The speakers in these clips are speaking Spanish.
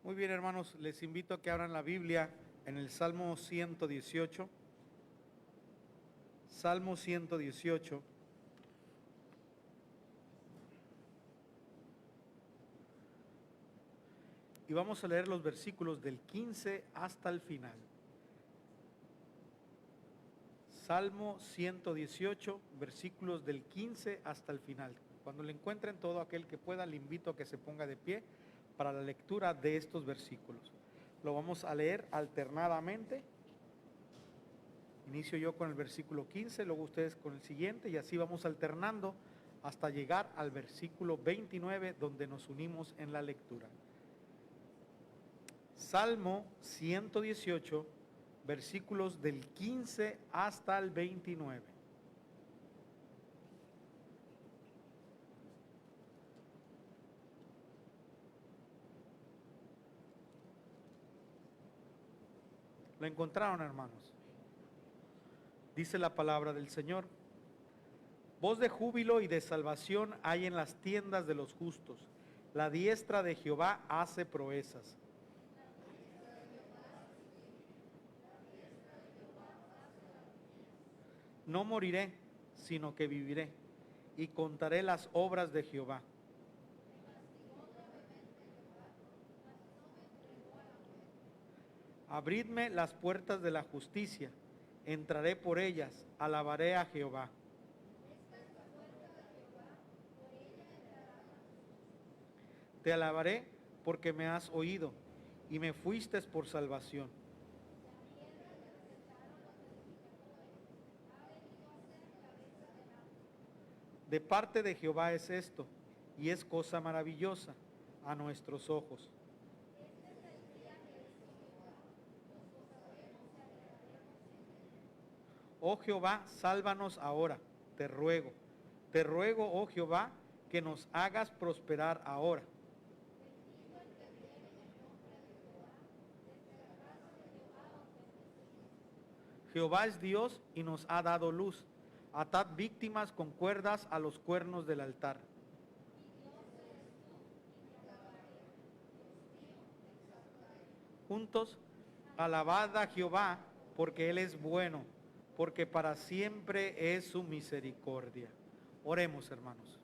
Muy bien, hermanos, les invito a que abran la Biblia en el Salmo 118. Salmo 118. Y vamos a leer los versículos del 15 hasta el final. Salmo 118, versículos del 15 hasta el final. Cuando le encuentren, todo aquel que pueda, le invito a que se ponga de pie para la lectura de estos versículos. Lo vamos a leer alternadamente. Inicio yo con el versículo 15, luego ustedes con el siguiente, y así vamos alternando hasta llegar al versículo 29, donde nos unimos en la lectura. Salmo 118, versículos del 15 hasta el 29. ¿Lo encontraron, hermanos? Dice la palabra del Señor: voz de júbilo y de salvación hay en las tiendas de los justos. La diestra de Jehová hace proezas. No moriré, sino que viviré, y contaré las obras de Jehová. Abridme las puertas de la justicia, entraré por ellas, alabaré a Jehová. Te alabaré porque me has oído, y me fuiste por salvación. De parte de Jehová es esto, y es cosa maravillosa a nuestros ojos. Oh Jehová, sálvanos ahora, te ruego, oh Jehová, que nos hagas prosperar ahora. Jehová es Dios y nos ha dado luz. Atad víctimas con cuerdas a los cuernos del altar. Juntos, alabad a Jehová, porque Él es bueno, porque para siempre es su misericordia. Oremos, hermanos.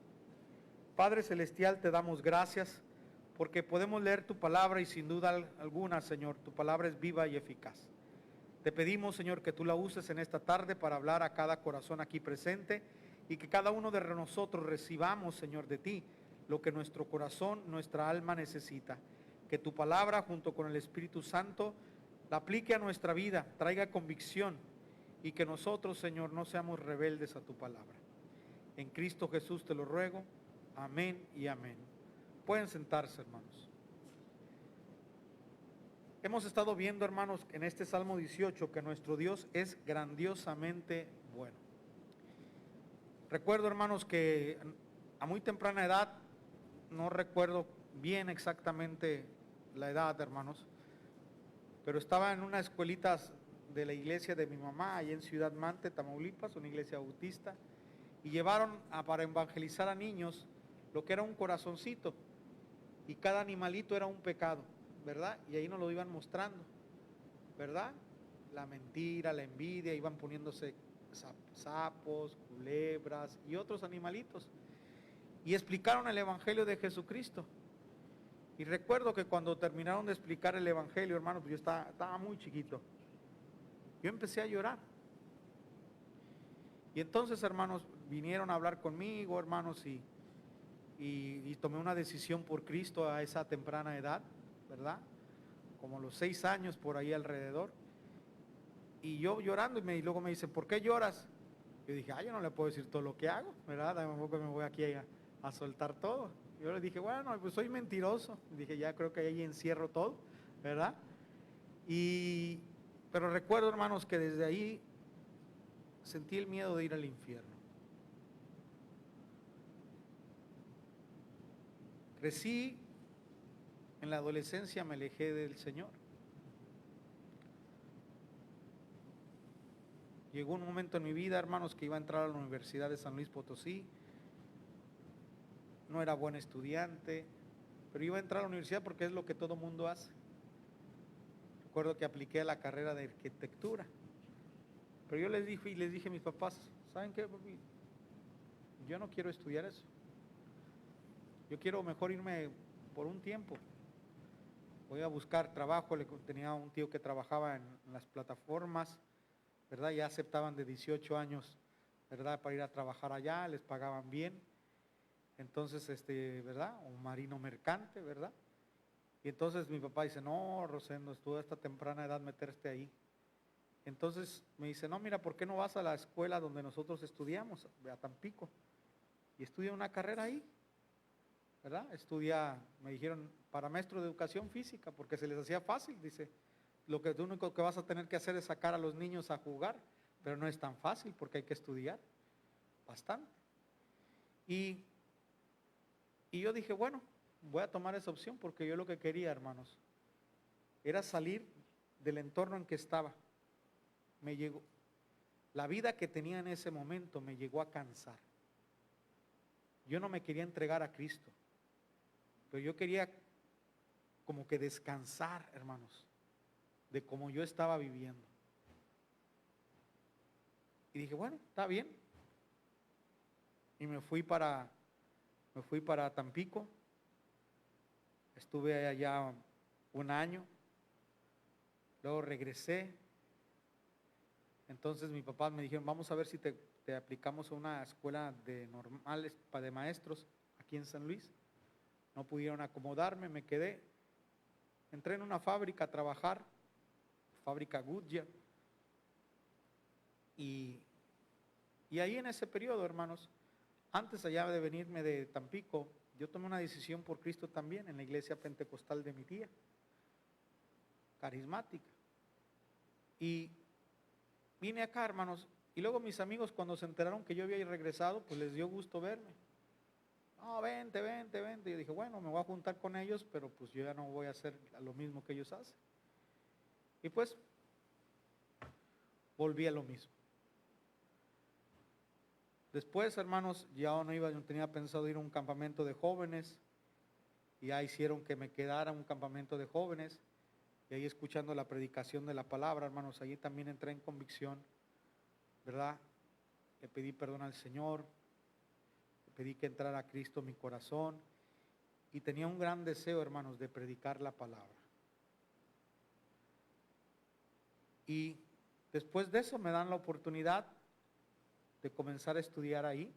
Padre Celestial, te damos gracias porque podemos leer tu palabra y sin duda alguna, Señor, tu palabra es viva y eficaz. Te pedimos, Señor, que tú la uses en esta tarde para hablar a cada corazón aquí presente y que cada uno de nosotros recibamos, Señor, de ti lo que nuestro corazón, nuestra alma necesita. Que tu palabra junto con el Espíritu Santo la aplique a nuestra vida, traiga convicción y que nosotros, Señor, no seamos rebeldes a tu palabra. En Cristo Jesús te lo ruego. Amén y amén. Pueden sentarse, hermanos. Hemos estado viendo, hermanos, en este Salmo 18 que nuestro Dios es grandiosamente bueno. Recuerdo, hermanos, que a muy temprana edad, no recuerdo bien exactamente la edad, hermanos, pero estaba en una escuelita de la iglesia de mi mamá, allá en Ciudad Mante, Tamaulipas, una iglesia bautista, y llevaron para evangelizar a niños lo que era un corazoncito, y cada animalito era un pecado, ¿verdad? Y ahí nos lo iban mostrando, ¿verdad? La mentira, la envidia, iban poniéndose sapos, culebras y otros animalitos. Y explicaron el Evangelio de Jesucristo. Y recuerdo que cuando terminaron de explicar el Evangelio, hermanos, pues yo estaba muy chiquito. Yo empecé a llorar. Y entonces, hermanos, vinieron a hablar conmigo, hermanos, y tomé una decisión por Cristo a esa temprana edad, ¿verdad? Como los 6 años por ahí alrededor. Y yo llorando, y luego me dicen, ¿por qué lloras? Yo dije, yo no le puedo decir todo lo que hago, ¿verdad? Tampoco me voy aquí a soltar todo. Yo le dije, bueno, pues soy mentiroso. Dije, ya creo que ahí encierro todo, ¿verdad? Pero recuerdo, hermanos, que desde ahí sentí el miedo de ir al infierno. Crecí, en la adolescencia me alejé del Señor. Llegó un momento en mi vida, hermanos, que iba a entrar a la Universidad de San Luis Potosí. No era buen estudiante, pero iba a entrar a la universidad porque es lo que todo mundo hace. Recuerdo que apliqué a la carrera de arquitectura, pero yo les dije a mis papás, ¿saben qué, papi? Yo no quiero estudiar eso. Yo quiero mejor irme por un tiempo. Voy a buscar trabajo. Tenía un tío que trabajaba en las plataformas, ¿verdad? Ya aceptaban de 18 años, ¿verdad? Para ir a trabajar allá, les pagaban bien. Entonces, ¿verdad? Un marino mercante, ¿verdad? Y entonces mi papá dice, no, Rosendo, estuvo a esta temprana edad meterte ahí. Entonces me dice, no, mira, ¿por qué no vas a la escuela donde nosotros estudiamos, a Tampico? Y estudia una carrera ahí, ¿verdad? Me dijeron, para maestro de educación física, porque se les hacía fácil, dice, lo único que vas a tener que hacer es sacar a los niños a jugar, pero no es tan fácil porque hay que estudiar bastante. Y yo dije, bueno, voy a tomar esa opción porque yo lo que quería, hermanos, era salir del entorno en que estaba. La vida que tenía en ese momento me llegó a cansar. Yo no me quería entregar a Cristo, pero yo quería como que descansar, hermanos, de cómo yo estaba viviendo. Y dije, bueno, está bien. Y me fui para Tampico. Estuve allá un año. Luego regresé. Entonces mis papás me dijeron, vamos a ver si te aplicamos a una escuela de maestros aquí en San Luis. No pudieron acomodarme, me quedé. Entré en una fábrica a trabajar, fábrica Goodyear. Y ahí en ese periodo, hermanos, antes allá de venirme de Tampico, yo tomé una decisión por Cristo también en la iglesia pentecostal de mi tía, carismática. Y vine acá, hermanos, y luego mis amigos cuando se enteraron que yo había regresado, pues les dio gusto verme. No, vente. Yo dije, bueno, me voy a juntar con ellos, pero pues yo ya no voy a hacer lo mismo que ellos hacen. Y pues volví a lo mismo. Después, hermanos, ya no iba, yo tenía pensado ir a un campamento de jóvenes, y ya hicieron que me quedara en un campamento de jóvenes, y ahí escuchando la predicación de la palabra, hermanos, allí también entré en convicción, ¿verdad? Le pedí perdón al Señor, le pedí que entrara a Cristo en mi corazón, y tenía un gran deseo, hermanos, de predicar la palabra. Y después de eso me dan la oportunidad de comenzar a estudiar ahí.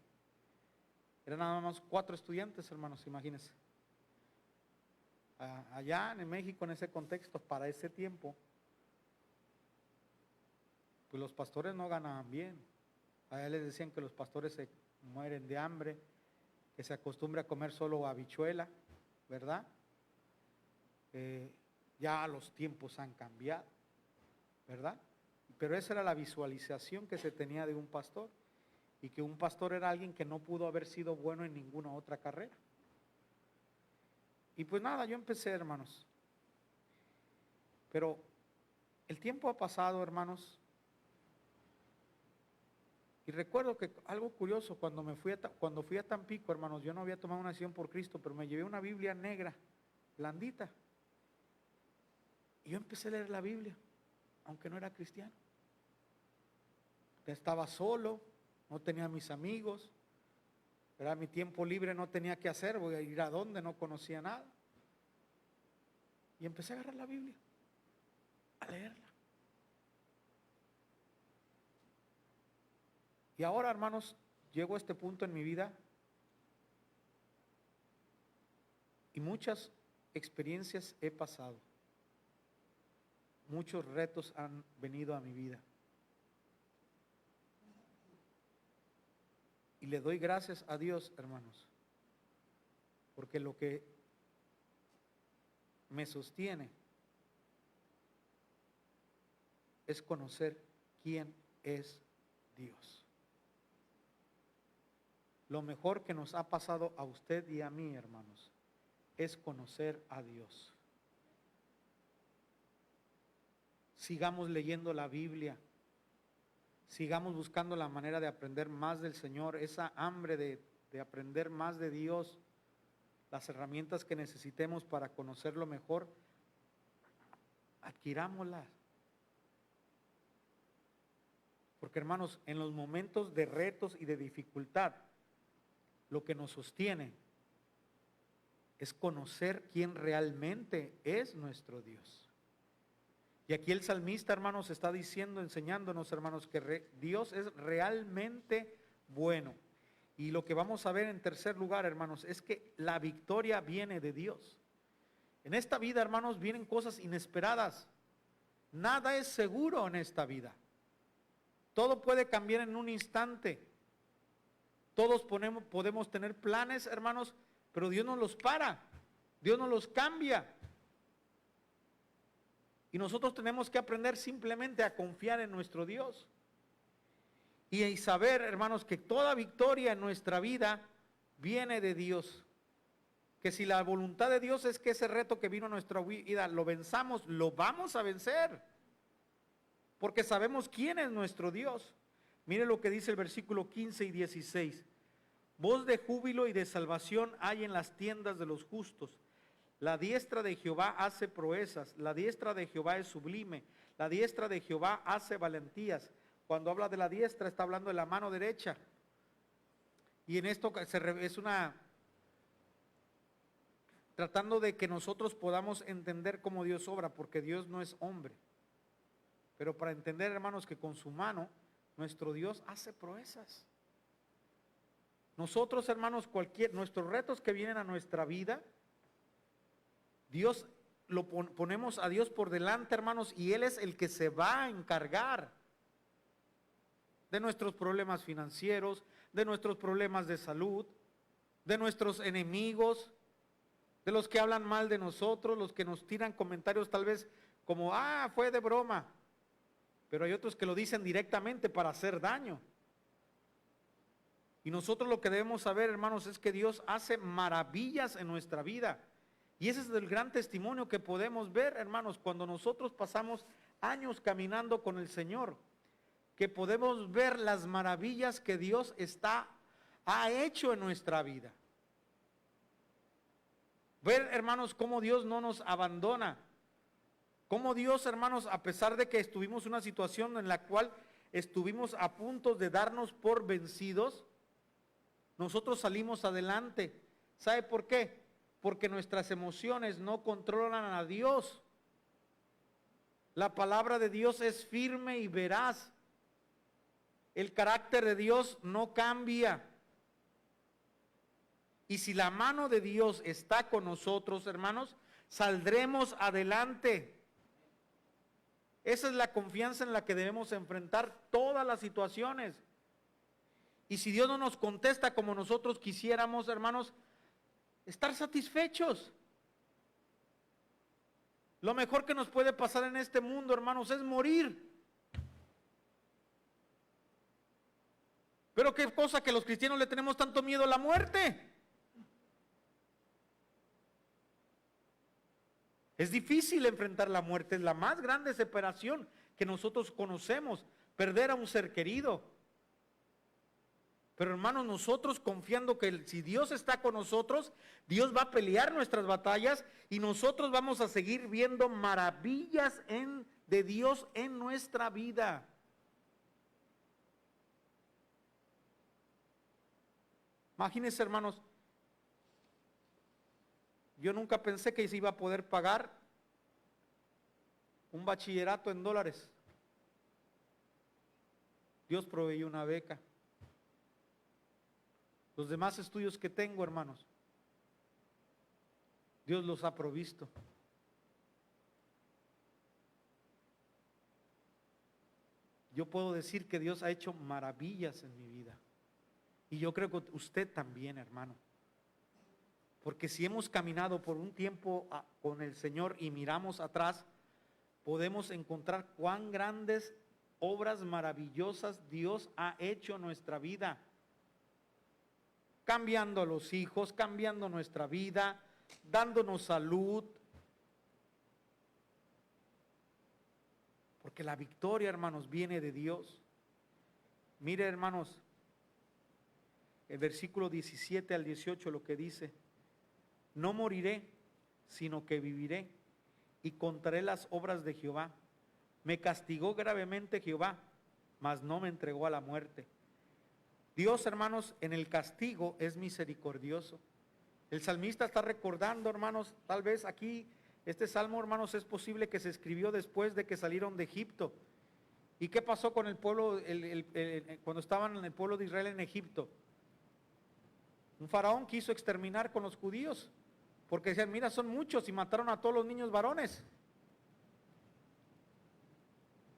Eran nada más 4 estudiantes, hermanos, imagínense. Allá en México, en ese contexto, para ese tiempo, pues los pastores no ganaban bien. Allá les decían que los pastores se mueren de hambre, que se acostumbra a comer solo habichuela, ¿verdad? Ya los tiempos han cambiado, ¿verdad? Pero esa era la visualización que se tenía de un pastor, y que un pastor era alguien que no pudo haber sido bueno en ninguna otra carrera. Y pues nada, yo empecé, hermanos. Pero el tiempo ha pasado, hermanos. Y recuerdo que algo curioso, cuando fui a Tampico, hermanos, yo no había tomado una decisión por Cristo, pero me llevé una Biblia negra, blandita. Y yo empecé a leer la Biblia, aunque no era cristiano. Estaba solo, no tenía mis amigos, era mi tiempo libre, no tenía que hacer, voy a ir a donde, no conocía nada. Y empecé a agarrar la Biblia, a leerla. Y ahora, hermanos, llego a este punto en mi vida y muchas experiencias he pasado. Muchos retos han venido a mi vida. Y le doy gracias a Dios, hermanos, porque lo que me sostiene es conocer quién es Dios. Lo mejor que nos ha pasado a usted y a mí, hermanos, es conocer a Dios. Sigamos leyendo la Biblia. Sigamos buscando la manera de aprender más del Señor, esa hambre de aprender más de Dios. las herramientas que necesitemos para conocerlo mejor, adquirámoslas. Porque hermanos, en los momentos de retos y de dificultad, lo que nos sostiene es conocer quién realmente es nuestro Dios. Y aquí el salmista, hermanos, está diciendo, enseñándonos, hermanos, que Dios es realmente bueno. Y lo que vamos a ver en tercer lugar, hermanos, es que la victoria viene de Dios. En esta vida, hermanos, vienen cosas inesperadas. Nada es seguro en esta vida. Todo puede cambiar en un instante. Todos podemos tener planes, hermanos, pero Dios no los para. Dios no los cambia. Y nosotros tenemos que aprender simplemente a confiar en nuestro Dios. Y saber, hermanos, que toda victoria en nuestra vida viene de Dios. Que si la voluntad de Dios es que ese reto que vino a nuestra vida lo venzamos, lo vamos a vencer. Porque sabemos quién es nuestro Dios. Mire lo que dice el versículo 15 y 16. Voz de júbilo y de salvación hay en las tiendas de los justos. La diestra de Jehová hace proezas, la diestra de Jehová es sublime, la diestra de Jehová hace valentías. Cuando habla de la diestra está hablando de la mano derecha. Y en esto es tratando de que nosotros podamos entender cómo Dios obra, porque Dios no es hombre. Pero para entender, hermanos, que con su mano nuestro Dios hace proezas. Nosotros, hermanos, nuestros retos que vienen a nuestra vida, Dios lo ponemos a Dios por delante, hermanos, y Él es el que se va a encargar de nuestros problemas financieros, de nuestros problemas de salud, de nuestros enemigos, de los que hablan mal de nosotros, los que nos tiran comentarios tal vez como, fue de broma, pero hay otros que lo dicen directamente para hacer daño. Y nosotros lo que debemos saber, hermanos, es que Dios hace maravillas en nuestra vida. Y ese es el gran testimonio que podemos ver, hermanos, cuando nosotros pasamos años caminando con el Señor, que podemos ver las maravillas que Dios ha hecho en nuestra vida. Ver, hermanos, cómo Dios no nos abandona. Cómo Dios, hermanos, a pesar de que estuvimos en una situación en la cual estuvimos a punto de darnos por vencidos, nosotros salimos adelante. ¿Sabe por qué? Porque nuestras emociones no controlan a Dios. La palabra de Dios es firme y veraz. El carácter de Dios no cambia. Y si la mano de Dios está con nosotros, hermanos, saldremos adelante. Esa es la confianza en la que debemos enfrentar todas las situaciones. Y si Dios no nos contesta como nosotros quisiéramos, hermanos, estar satisfechos. Lo mejor que nos puede pasar en este mundo, hermanos, es morir. Pero qué cosa que los cristianos le tenemos tanto miedo a la muerte. Es difícil enfrentar la muerte, es la más grande separación que nosotros conocemos, perder a un ser querido. Pero hermanos, nosotros confiando que si Dios está con nosotros, Dios va a pelear nuestras batallas y nosotros vamos a seguir viendo maravillas de Dios en nuestra vida. Imagínense, hermanos, yo nunca pensé que se iba a poder pagar un bachillerato en dólares. Dios proveyó una beca. Los demás estudios que tengo, hermanos, Dios los ha provisto. Yo puedo decir que Dios ha hecho maravillas en mi vida. Y yo creo que usted también, hermano. Porque si hemos caminado por un tiempo con el Señor y miramos atrás, podemos encontrar cuán grandes obras maravillosas Dios ha hecho en nuestra vida. Cambiando a los hijos, cambiando nuestra vida, dándonos salud. Porque la victoria, hermanos, viene de Dios. Mire, hermanos, el versículo 17 al 18 lo que dice. No moriré, sino que viviré y contaré las obras de Jehová. Me castigó gravemente Jehová, mas no me entregó a la muerte. Dios, hermanos, en el castigo es misericordioso. El salmista está recordando, hermanos, tal vez aquí, este salmo, hermanos, es posible que se escribió después de que salieron de Egipto. ¿Y qué pasó con el pueblo, cuando estaban en el pueblo de Israel en Egipto? Un faraón quiso exterminar con los judíos, porque decían, mira, son muchos, y mataron a todos los niños varones.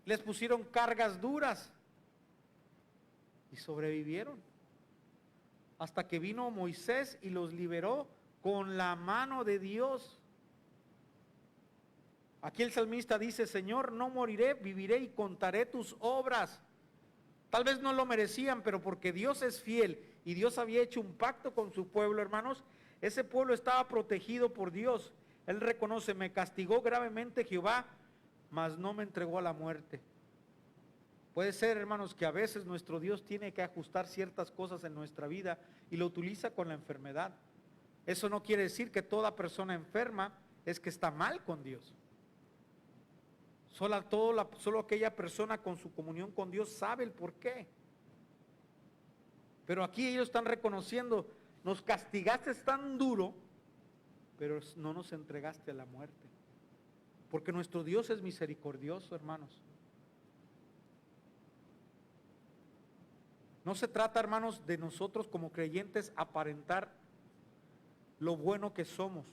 Les pusieron cargas duras y sobrevivieron. Hasta que vino Moisés y los liberó con la mano de Dios. Aquí el salmista dice, Señor, no moriré, viviré y contaré tus obras. Tal vez no lo merecían, pero porque Dios es fiel y Dios había hecho un pacto con su pueblo, hermanos, ese pueblo estaba protegido por Dios. Él reconoce, me castigó gravemente Jehová, mas no me entregó a la muerte. Puede ser, hermanos, que a veces nuestro Dios tiene que ajustar ciertas cosas en nuestra vida y lo utiliza con la enfermedad. Eso no quiere decir que toda persona enferma es que está mal con Dios. Solo aquella persona con su comunión con Dios sabe el por qué. Pero aquí ellos están reconociendo, nos castigaste tan duro, pero no nos entregaste a la muerte. Porque nuestro Dios es misericordioso, hermanos. No se trata, hermanos, de nosotros como creyentes aparentar lo bueno que somos.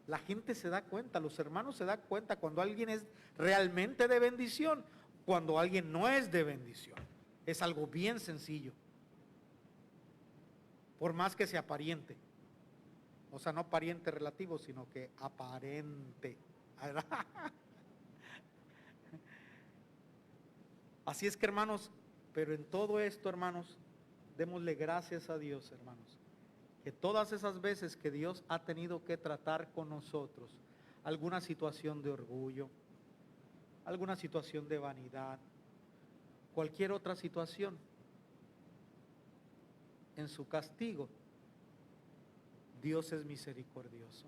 La gente se da cuenta, los hermanos se dan cuenta cuando alguien es realmente de bendición, cuando alguien no es de bendición. Es algo bien sencillo. Por más que se aparente. O sea, no pariente relativo, sino que aparente. Así es que, hermanos, pero en todo esto, hermanos, démosle gracias a Dios, hermanos, que todas esas veces que Dios ha tenido que tratar con nosotros, alguna situación de orgullo, alguna situación de vanidad, cualquier otra situación, en su castigo, Dios es misericordioso.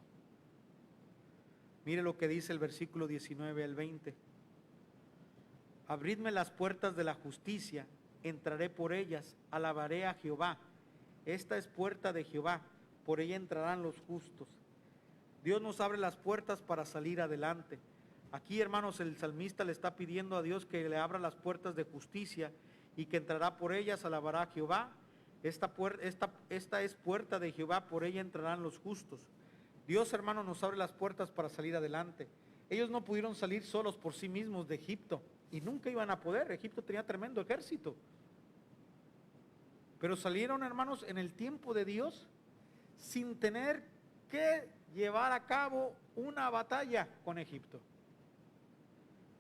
Mire lo que dice el versículo 19 al 20. Abridme las puertas de la justicia, entraré por ellas, alabaré a Jehová. Esta es puerta de Jehová, por ella entrarán los justos. Dios nos abre las puertas para salir adelante. Aquí, hermanos, el salmista le está pidiendo a Dios que le abra las puertas de justicia y que entrará por ellas, alabará a Jehová. Esta es puerta de Jehová, por ella entrarán los justos. Dios, hermanos, nos abre las puertas para salir adelante. Ellos no pudieron salir solos por sí mismos de Egipto y nunca iban a poder. Egipto tenía tremendo ejército. Pero salieron, hermanos, en el tiempo de Dios sin tener que llevar a cabo una batalla con Egipto.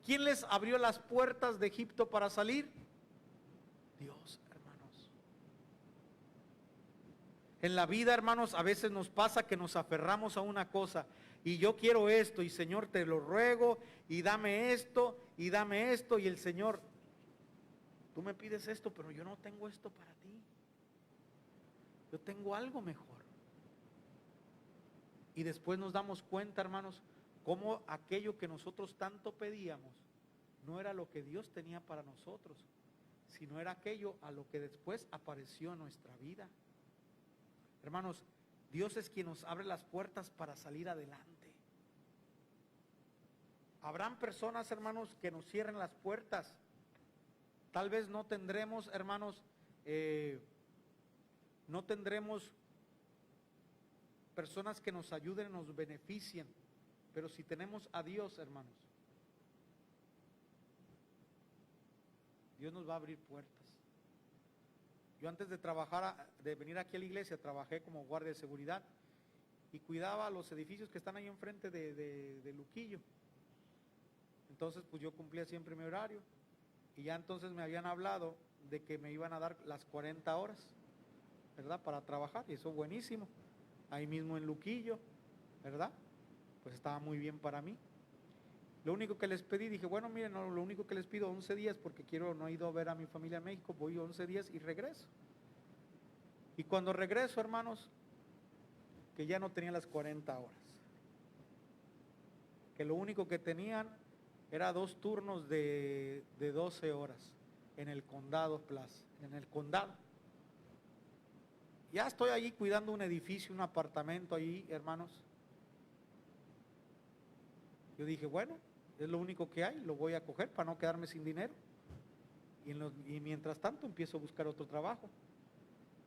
¿Quién les abrió las puertas de Egipto para salir? Dios, hermanos. En la vida, hermanos, a veces nos pasa que nos aferramos a una cosa y yo quiero esto y Señor te lo ruego y dame esto y dame esto y el Señor, tú me pides esto pero yo no tengo esto para ti. Yo tengo algo mejor. Y después nos damos cuenta, hermanos, cómo aquello que nosotros tanto pedíamos no era lo que Dios tenía para nosotros, sino era aquello a lo que después apareció en nuestra vida. Hermanos, Dios es quien nos abre las puertas para salir adelante. Habrán personas, hermanos, que nos cierren las puertas. Tal vez no tendremos, hermanos, no tendremos personas que nos ayuden, nos beneficien, pero si tenemos a Dios, hermanos, Dios nos va a abrir puertas. Yo antes de trabajar, de venir aquí a la iglesia, trabajé como guardia de seguridad y cuidaba los edificios que están ahí enfrente de Luquillo. Entonces, pues yo cumplía siempre mi horario y ya entonces me habían hablado de que me iban a dar las 40 horas, ¿verdad? Para trabajar, y eso buenísimo. Ahí mismo en Luquillo, ¿verdad? Pues estaba muy bien para mí. Lo único que les pedí, dije, bueno, miren, no, lo único que les pido 11 días porque no he ido a ver a mi familia en México, voy 11 días y regreso. Y cuando regreso, hermanos, que ya no tenían las 40 horas. Que lo único que tenían era 2 turnos de 12 horas en el condado Plaza, en el condado. Ya estoy allí cuidando un edificio, un apartamento allí, hermanos. Yo dije, bueno, es lo único que hay, lo voy a coger para no quedarme sin dinero. Y mientras tanto empiezo a buscar otro trabajo.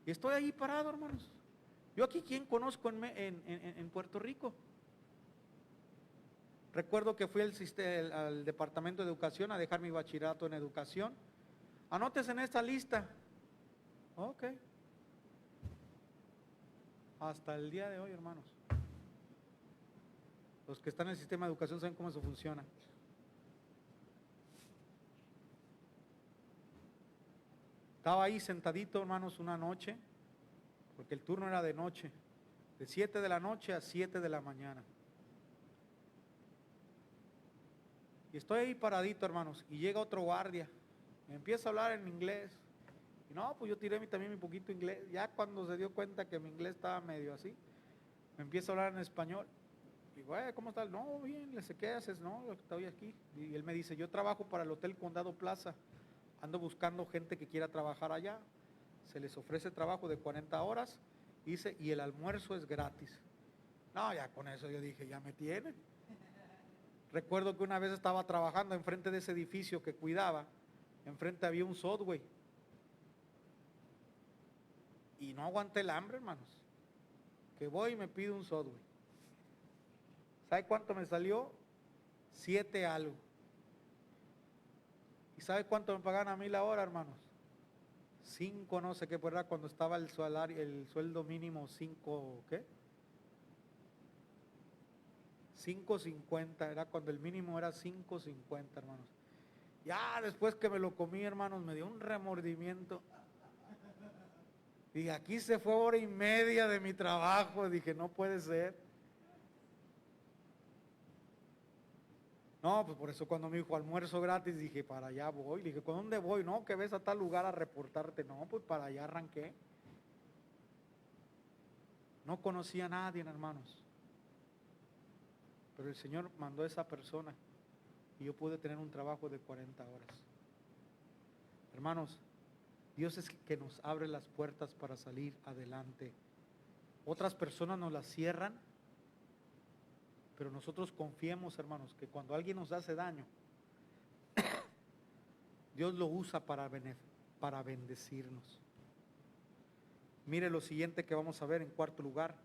Y estoy ahí parado, hermanos. Yo aquí, ¿quién conozco en Puerto Rico? Recuerdo que fui al departamento de educación a dejar mi bachillerato en educación. Anótese en esta lista. Ok. Hasta el día de hoy, hermanos. Los que están en el sistema de educación saben cómo eso funciona. Estaba ahí sentadito, hermanos, una noche, porque el turno era de noche, de 7 de la noche a 7 de la mañana. Y estoy ahí paradito, hermanos, y llega otro guardia, me empieza a hablar en inglés. Y no, pues yo tiré también mi poquito inglés. Ya cuando se dio cuenta que mi inglés estaba medio así, me empieza a hablar en español. Digo, ¿cómo estás? No, bien, le sé qué haces, no, estoy aquí. Y él me dice, yo trabajo para el Hotel Condado Plaza, ando buscando gente que quiera trabajar allá, se les ofrece trabajo de 40 horas, dice, y el almuerzo es gratis. No, ya con eso yo dije, ya me tienen. Recuerdo que una vez estaba trabajando enfrente de ese edificio que cuidaba, enfrente había un Subway, y no aguanté el hambre, hermanos, que voy y me pido un Subway. ¿Sabe cuánto me salió? 7 algo. ¿Y sabe cuánto me pagan a mí la hora, hermanos? 5 no sé qué, ¿verdad? Cuando estaba el sueldo mínimo 5, ¿qué? 5.50, era cuando el mínimo era 5.50, hermanos. Ya después que me lo comí, hermanos, me dio un remordimiento. Y aquí se fue 1 hora y media de mi trabajo. Dije, no puede ser. No, pues por eso cuando me dijo almuerzo gratis, dije, para allá voy. Le dije, ¿con dónde voy? No, que ves a tal lugar a reportarte. No, pues para allá arranqué. No conocía a nadie, hermanos. Pero el Señor mandó a esa persona y yo pude tener un trabajo de 40 horas. Hermanos, Dios es que nos abre las puertas para salir adelante. Otras personas nos las cierran, pero nosotros confiemos, hermanos, que cuando alguien nos hace daño, Dios lo usa para bendecirnos. Mire lo siguiente que vamos a ver en cuarto lugar.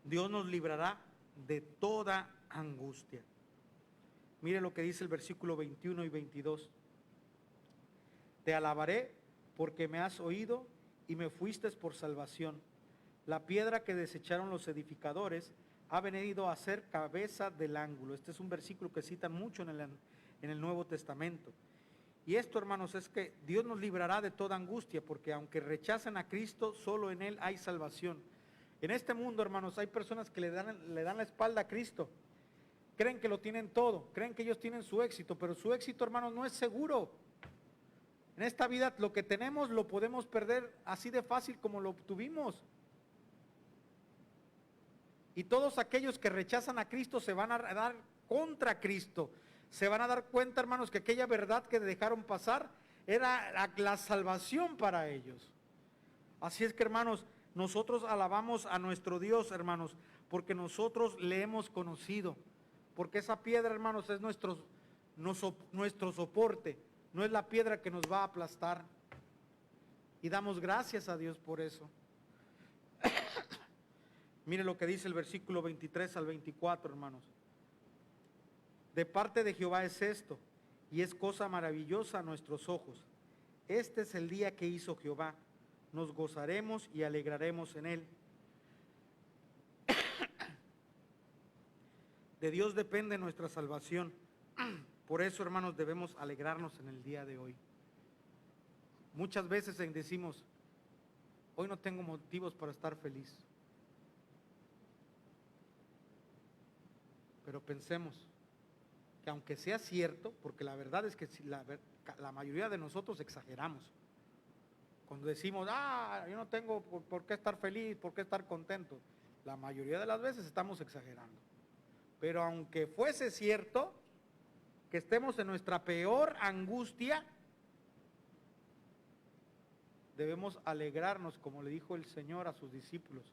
Dios nos librará de toda angustia. Mire lo que dice el versículo 21 y 22. Te alabaré porque me has oído y me fuiste por salvación. La piedra que desecharon los edificadores ha venido a ser cabeza del ángulo. Este es un versículo que citan mucho en el Nuevo Testamento. Y esto, hermanos, es que Dios nos librará de toda angustia, porque aunque rechazan a Cristo, solo en Él hay salvación. En este mundo, hermanos, hay personas que le dan la espalda a Cristo. Creen que lo tienen todo, creen que ellos tienen su éxito, pero su éxito, hermanos, no es seguro. En esta vida lo que tenemos lo podemos perder así de fácil como lo obtuvimos. Y todos aquellos que rechazan a Cristo se van a dar contra Cristo. Se van a dar cuenta, hermanos, que aquella verdad que dejaron pasar era la salvación para ellos. Así es que, hermanos, nosotros alabamos a nuestro Dios, hermanos, porque nosotros le hemos conocido. Porque esa piedra, hermanos, es nuestro soporte. No es la piedra que nos va a aplastar. Y damos gracias a Dios por eso. Mire lo que dice el versículo 23 al 24, hermanos. De parte de Jehová es esto, y es cosa maravillosa a nuestros ojos. Este es el día que hizo Jehová. Nos gozaremos y alegraremos en él. De Dios depende nuestra salvación. Por eso, hermanos, debemos alegrarnos en el día de hoy. Muchas veces decimos, hoy no tengo motivos para estar feliz. Pero pensemos que aunque sea cierto, porque la verdad es que la mayoría de nosotros exageramos. Cuando decimos, yo no tengo por qué estar feliz, por qué estar contento, la mayoría de las veces estamos exagerando. Pero aunque fuese cierto que estemos en nuestra peor angustia, debemos alegrarnos, como le dijo el Señor a sus discípulos,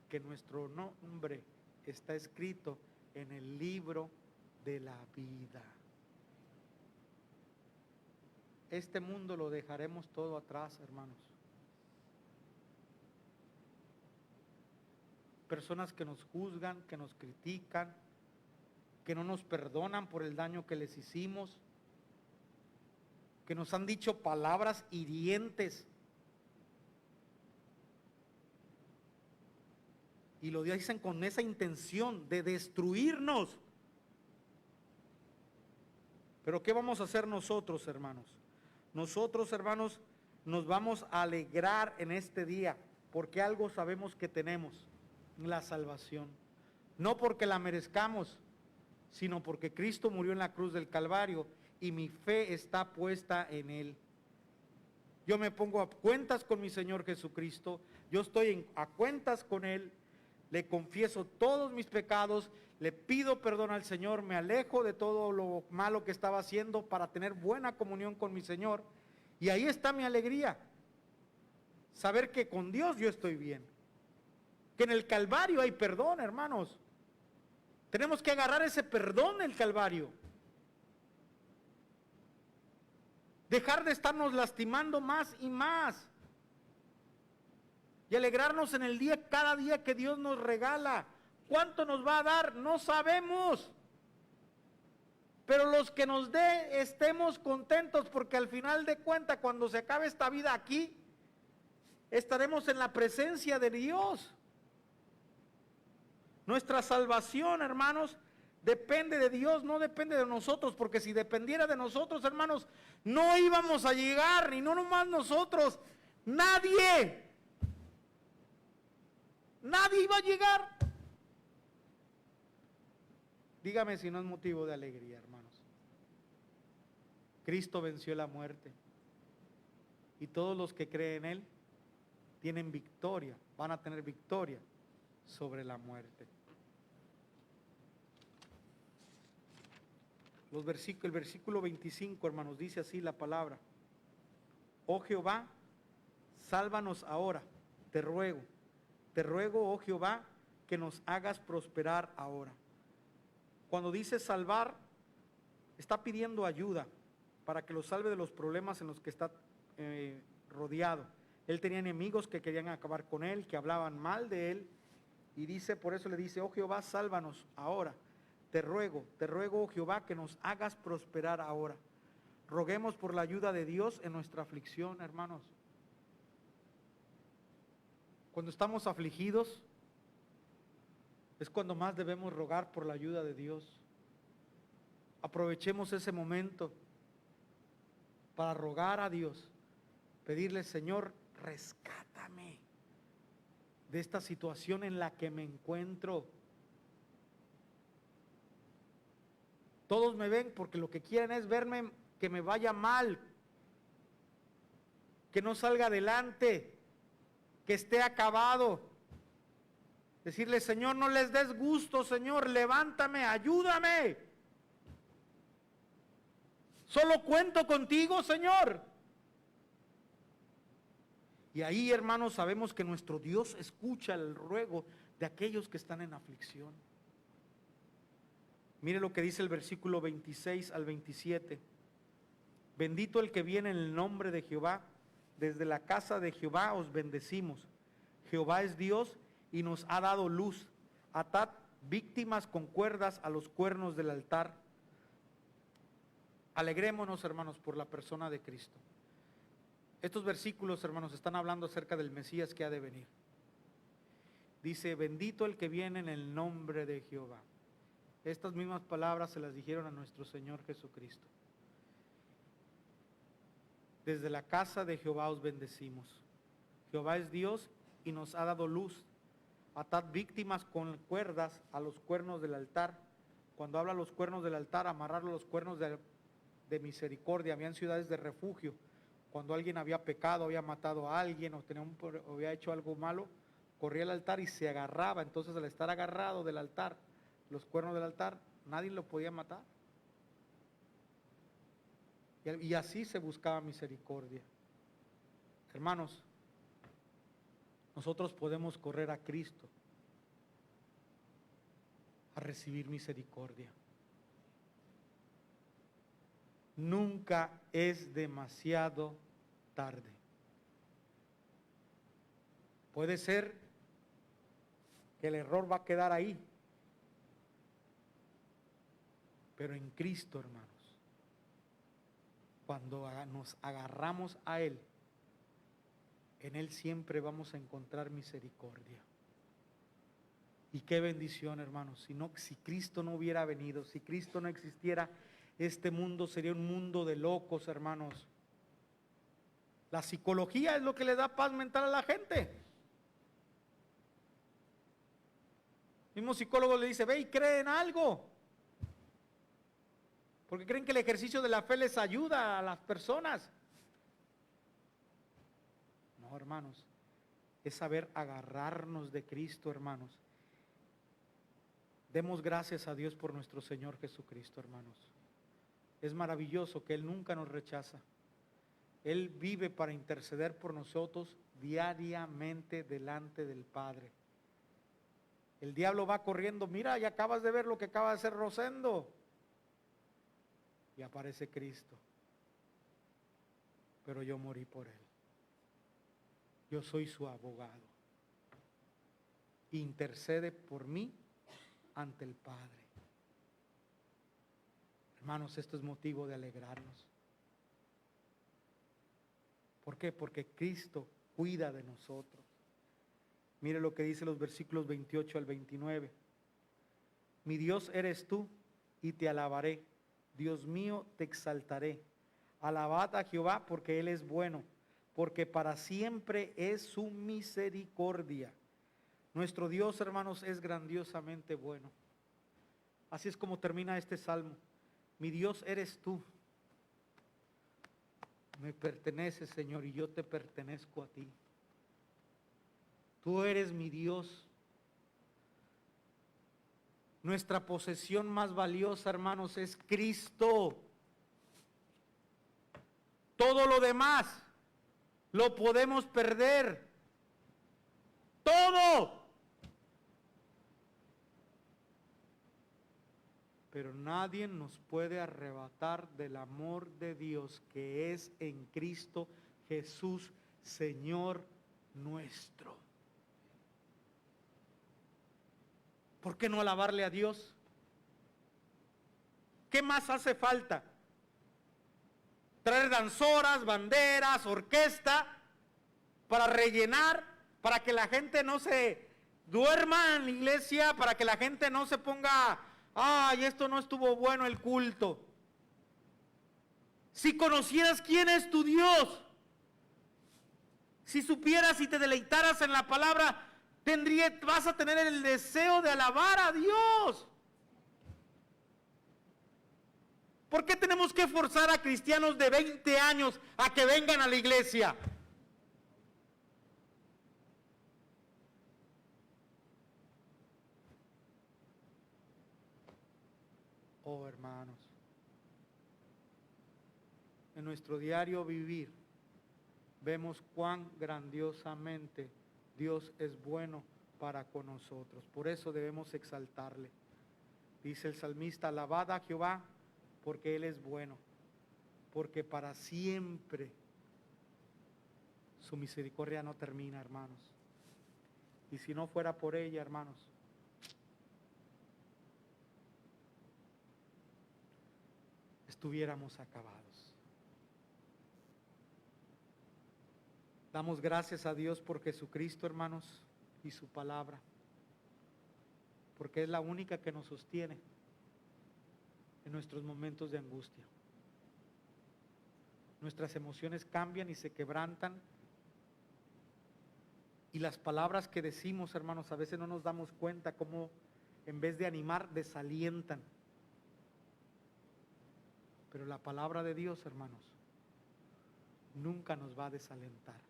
que nuestro nombre está escrito en el libro de la vida. Este mundo lo dejaremos todo atrás, hermanos. Personas que nos juzgan, que nos critican, que no nos perdonan por el daño que les hicimos, que nos han dicho palabras hirientes. Y lo dicen con esa intención de destruirnos. Pero ¿qué vamos a hacer nosotros, hermanos? Nosotros, hermanos, nos vamos a alegrar en este día, porque algo sabemos que tenemos, la salvación. No porque la merezcamos, sino porque Cristo murió en la cruz del Calvario y mi fe está puesta en Él. Yo me pongo a cuentas con mi Señor Jesucristo, yo estoy a cuentas con Él, le confieso todos mis pecados, le pido perdón al Señor, me alejo de todo lo malo que estaba haciendo para tener buena comunión con mi Señor. Y ahí está mi alegría, saber que con Dios yo estoy bien, que en el Calvario hay perdón, hermanos. Tenemos que agarrar ese perdón del Calvario. Dejar de estarnos lastimando más y más. Y alegrarnos en el día, cada día que Dios nos regala. ¿Cuánto nos va a dar? No sabemos. Pero los que nos dé, estemos contentos, porque al final de cuentas, cuando se acabe esta vida aquí, estaremos en la presencia de Dios. Nuestra salvación, hermanos, depende de Dios, no depende de nosotros, porque si dependiera de nosotros, hermanos, no íbamos a llegar, ni no nomás nosotros, nadie iba a llegar. Dígame si no es motivo de alegría, hermanos. Cristo venció la muerte y todos los que creen en Él tienen victoria, van a tener victoria sobre la muerte. El versículo 25, hermanos, dice así la palabra: oh Jehová, sálvanos ahora, te ruego, oh Jehová, que nos hagas prosperar ahora. Cuando dice salvar, está pidiendo ayuda para que lo salve de los problemas en los que está rodeado. Él tenía enemigos que querían acabar con él, que hablaban mal de él, y dice, por eso le dice, oh Jehová, sálvanos ahora. Te ruego, oh Jehová, que nos hagas prosperar ahora. Roguemos por la ayuda de Dios en nuestra aflicción, hermanos. Cuando estamos afligidos, es cuando más debemos rogar por la ayuda de Dios. Aprovechemos ese momento para rogar a Dios, pedirle, Señor, rescátame de esta situación en la que me encuentro. Todos me ven porque lo que quieren es verme que me vaya mal, que no salga adelante, que esté acabado. Decirle, Señor, no les des gusto, Señor, levántame, ayúdame. Solo cuento contigo, Señor. Y ahí, hermanos, sabemos que nuestro Dios escucha el ruego de aquellos que están en aflicción. Mire lo que dice el versículo 26 al 27. Bendito el que viene en el nombre de Jehová. Desde la casa de Jehová os bendecimos. Jehová es Dios y nos ha dado luz. Atad víctimas con cuerdas a los cuernos del altar. Alegrémonos, hermanos, por la persona de Cristo. Estos versículos, hermanos, están hablando acerca del Mesías que ha de venir. Dice, bendito el que viene en el nombre de Jehová. Estas mismas palabras se las dijeron a nuestro Señor Jesucristo. Desde la casa de Jehová os bendecimos. Jehová es Dios y nos ha dado luz. Atad víctimas con cuerdas a los cuernos del altar. Cuando habla los cuernos del altar, amarrar los cuernos de misericordia. Habían ciudades de refugio Cuando alguien había pecado, había matado a alguien o había hecho algo malo, corría al altar y se agarraba. Entonces, al estar agarrado del altar, los cuernos del altar, nadie lo podía matar. Y así se buscaba misericordia. Hermanos, nosotros podemos correr a Cristo a recibir misericordia. Nunca es demasiado tarde. Puede ser que el error va a quedar ahí, pero en Cristo, hermanos, cuando nos agarramos a Él, en Él siempre vamos a encontrar misericordia. Y qué bendición, hermanos. Si Cristo no hubiera venido, si Cristo no existiera, este mundo sería un mundo de locos, hermanos. La psicología es lo que le da paz mental a la gente. El mismo psicólogo le dice, ve y cree en algo. Porque creen que el ejercicio de la fe les ayuda a las personas. No, hermanos, es saber agarrarnos de Cristo, hermanos. Demos gracias a Dios por nuestro Señor Jesucristo, hermanos. Es maravilloso que Él nunca nos rechaza. Él vive para interceder por nosotros diariamente delante del Padre. El diablo va corriendo, mira, ya acabas de ver lo que acaba de hacer Rosendo. Y aparece Cristo. Pero yo morí por Él. Yo soy su abogado. Intercede por mí ante el Padre. Hermanos, esto es motivo de alegrarnos. ¿Por qué? Porque Cristo cuida de nosotros. Mire lo que dice los versículos 28 al 29. Mi Dios eres tú y te alabaré. Dios mío, te exaltaré. Alabad a Jehová porque Él es bueno, porque para siempre es su misericordia. Nuestro Dios, hermanos, es grandiosamente bueno. Así es como termina este salmo. Mi Dios eres tú. Me perteneces, Señor, y yo te pertenezco a ti. Tú eres mi Dios. Nuestra posesión más valiosa, hermanos, es Cristo. Todo lo demás lo podemos perder. Todo. Pero nadie nos puede arrebatar del amor de Dios que es en Cristo Jesús, Señor nuestro. ¿Por qué no alabarle a Dios? ¿Qué más hace falta? Traer danzoras, banderas, orquesta, para rellenar, para que la gente no se duerma en la iglesia, para que la gente no se ponga, ay, esto no estuvo bueno el culto. Si conocieras quién es tu Dios, si supieras y te deleitaras en la palabra, vas a tener el deseo de alabar a Dios. ¿Por qué tenemos que forzar a cristianos de 20 años a que vengan a la iglesia? Oh, hermanos, en nuestro diario vivir vemos cuán grandiosamente Dios es bueno para con nosotros. Por eso debemos exaltarle. Dice el salmista, alabad a Jehová porque Él es bueno, porque para siempre su misericordia no termina, hermanos. Y si no fuera por ella, hermanos, estuviéramos acabados. Damos gracias a Dios por Jesucristo, hermanos, y su palabra, porque es la única que nos sostiene en nuestros momentos de angustia. Nuestras emociones cambian y se quebrantan, y las palabras que decimos, hermanos, a veces no nos damos cuenta cómo en vez de animar, desalientan. Pero la palabra de Dios, hermanos, nunca nos va a desalentar.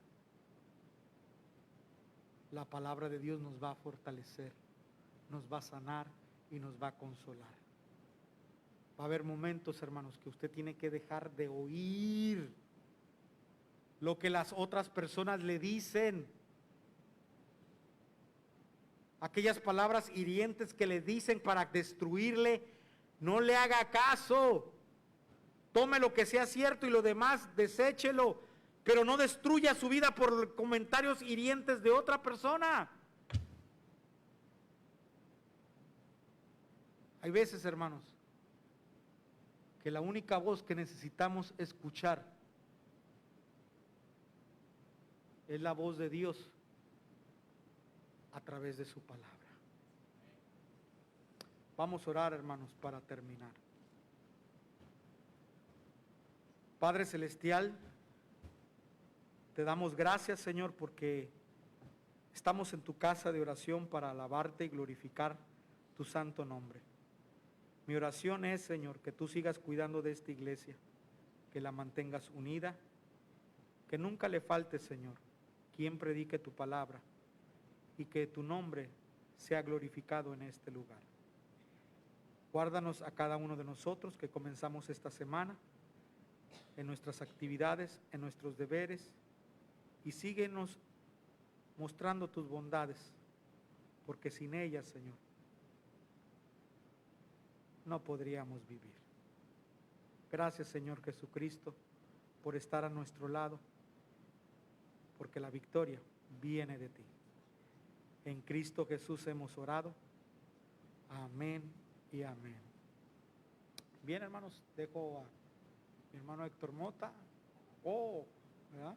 La palabra de Dios nos va a fortalecer, nos va a sanar y nos va a consolar. Va a haber momentos, hermanos, que usted tiene que dejar de oír lo que las otras personas le dicen. Aquellas palabras hirientes que le dicen para destruirle, no le haga caso. Tome lo que sea cierto y lo demás deséchelo, pero no destruya su vida por comentarios hirientes de otra persona. Hay veces, hermanos, que la única voz que necesitamos escuchar es la voz de Dios a través de su palabra. Vamos a orar, hermanos, para terminar. Padre Celestial, te damos gracias, Señor, porque estamos en tu casa de oración para alabarte y glorificar tu santo nombre. Mi oración es, Señor, que tú sigas cuidando de esta iglesia, que la mantengas unida, que nunca le falte, Señor, quien predique tu palabra y que tu nombre sea glorificado en este lugar. Guárdanos a cada uno de nosotros que comenzamos esta semana, en nuestras actividades, en nuestros deberes, y síguenos mostrando tus bondades, porque sin ellas, Señor, no podríamos vivir. Gracias, Señor Jesucristo, por estar a nuestro lado, porque la victoria viene de ti. En Cristo Jesús hemos orado. Amén y amén. Bien, hermanos, dejo a mi hermano Héctor Mota. ¿Verdad?